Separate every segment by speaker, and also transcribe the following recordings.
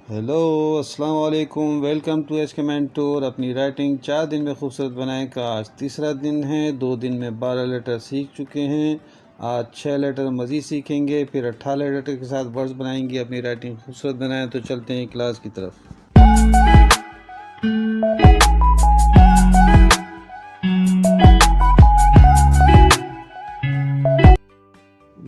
Speaker 1: Hello अस्सलाम वालेकुम, welcome to H के मेंटोर। अपनी राइटिंग 4 दिन में खूबसूरत बनाएं का आज तीसरा दिन है। 2 दिन में 12 लेटर सीख चुके हैं। आज 6 लेटर मज़ीद सीखेंगे, फिर 18 लेटर के साथ वर्ड्स बनाएंगे। अपनी राइटिंग खूबसूरत बनाएं। तो चलते हैं क्लास की तरफ।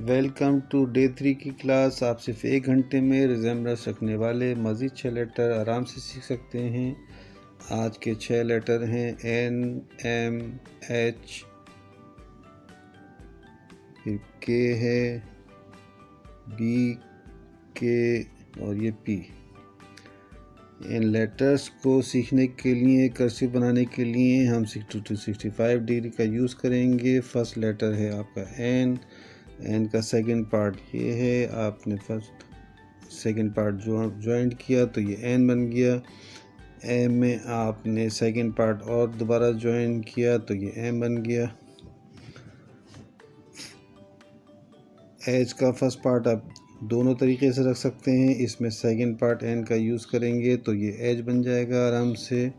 Speaker 1: वेलकम टू डे 3 की क्लास। आप सिर्फ 1 घंटे में रिजेम्बलेंस रखने वाले मज़ीद 6 लेटर आराम से सीख सकते हैं। आज के 6 लेटर हैं एन, एम, एच, फिर के है, बी, के और ये पी। इन लेटर्स को सीखने के लिए, कर्सिव बनाने के लिए हम 60 to 65 डिग्री का यूज़ करेंगे। फर्स्ट लेटर है आपका एन। एन का सेकंड पार्ट ये है। आपने फर्स्ट सेकंड पार्ट जो ज्वाइंट किया तो ये एन बन गया। एम में आपने सेकंड पार्ट और दोबारा ज्वाइन किया तो ये एम बन गया। एच का फर्स्ट पार्ट आप दोनों तरीके से रख सकते हैं। इसमें सेकंड पार्ट एन का यूज़ करेंगे तो ये एच बन जाएगा आराम से।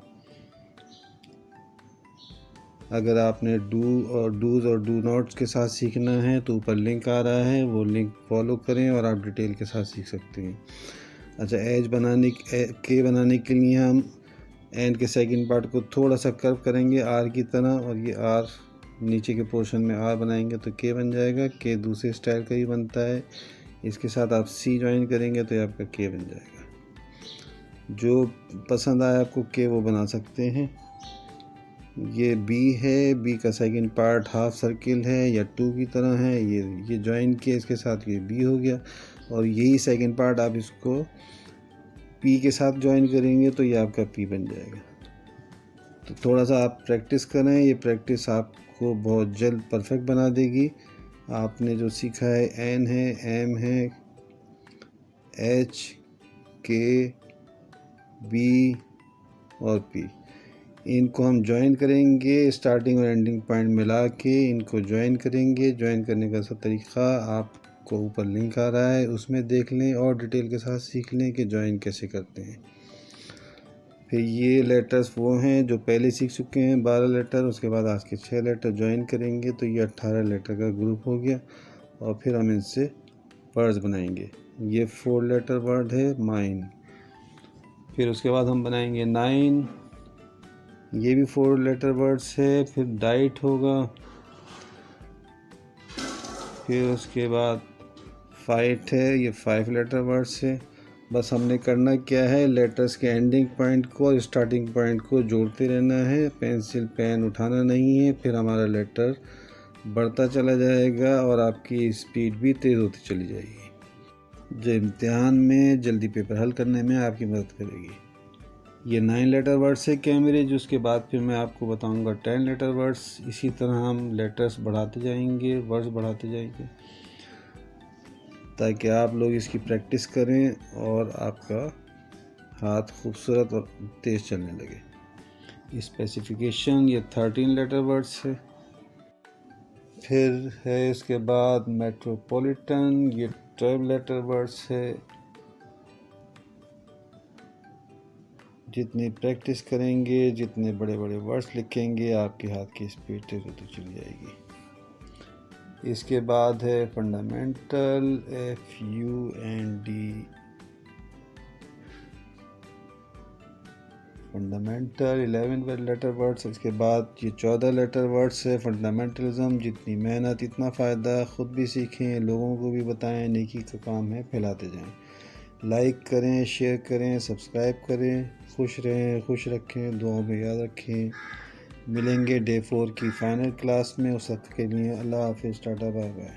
Speaker 1: अगर आपने डूज़ और डू नॉट्स के साथ सीखना है तो ऊपर लिंक आ रहा है, वो लिंक फॉलो करें और आप डिटेल के साथ सीख सकते हैं। अच्छा, के बनाने के लिए हम एन के सेकंड पार्ट को थोड़ा सा कर्व करेंगे आर की तरह, और ये आर नीचे के पोर्शन में आर बनाएंगे तो के बन जाएगा। के दूसरे स्टाइल का ही बनता है। इसके साथ आप सी ज्वाइन करेंगे तो ये आपका के बन जाएगा। जो पसंद आए आपको के वो बना सकते हैं। ये बी है। बी का सेकंड पार्ट हाफ सर्किल है या टू की तरह है। ये ज्वाइन किया, इसके साथ ये बी हो गया। और यही सेकंड पार्ट आप इसको पी के साथ ज्वाइन करेंगे तो ये आपका पी बन जाएगा। तो थोड़ा सा आप प्रैक्टिस करें। ये प्रैक्टिस आपको बहुत जल्द परफेक्ट बना देगी। आपने जो सीखा है एन है, एम है, एच, के, बी और पी, इनको हम ज्वाइन करेंगे। स्टार्टिंग और एंडिंग पॉइंट मिला के इनको ज्वाइन करेंगे। ज्वाइन करने का सब तरीक़ा आपको ऊपर लिंक आ रहा है, उसमें देख लें और डिटेल के साथ सीख लें कि ज्वाइन कैसे करते हैं। फिर ये लेटर्स वो हैं जो पहले सीख चुके हैं 12 लेटर। उसके बाद आज के 6 लेटर ज्वाइन करेंगे तो ये 18 लेटर का ग्रुप हो गया। और फिर हम इनसे वर्ड्स बनाएंगे। ये 4 लेटर वर्ड है माइन। फिर उसके बाद हम बनाएंगे 9। ये भी 4 लेटर वर्ड्स है। फिर डाइट होगा। फिर उसके बाद फाइट है। ये 5 लेटर वर्ड्स है। बस हमने करना क्या है, लेटर्स के एंडिंग पॉइंट को और स्टार्टिंग पॉइंट को जोड़ते रहना है। पेंसिल पेन उठाना नहीं है। फिर हमारा लेटर बढ़ता चला जाएगा और आपकी स्पीड भी तेज़ होती चली जाएगी, जो इम्तिहान में जल्दी पेपर हल करने में आपकी मदद करेगी। ये 9 लेटर वर्ड्स है कैम्ब्रिज। उसके बाद फिर मैं आपको बताऊंगा 10 लेटर वर्ड्स। इसी तरह हम लेटर्स बढ़ाते जाएंगे, वर्ड्स बढ़ाते जाएंगे, ताकि आप लोग इसकी प्रैक्टिस करें और आपका हाथ खूबसूरत और तेज़ चलने लगे। स्पेसिफिकेशन ये 13 लेटर वर्ड्स है। फिर है इसके बाद मेट्रोपॉलिटन। ये 12 लेटर वर्ड्स है। जितनी प्रैक्टिस करेंगे, जितने बड़े बड़े वर्ड्स लिखेंगे, आपके हाथ की स्पीड तेज़ होती चली जाएगी। इसके बाद है fundamental, FUND, fundamental 11 letter words. इसके बाद ये 14 लेटर वर्ड्स है फंडामेंटलिज्म। जितनी मेहनत इतना फ़ायदा। ख़ुद भी सीखें, लोगों को भी बताएं। नेकी का काम है, फैलाते जाएं। लाइक करें, शेयर करें, सब्सक्राइब करें। खुश रहें, खुश रखें, दुआओं में याद रखें। मिलेंगे डे 4 की फ़ाइनल क्लास में। उस वक्त के लिए अल्लाह हाफ़िज़, टाटा, बाय बाय।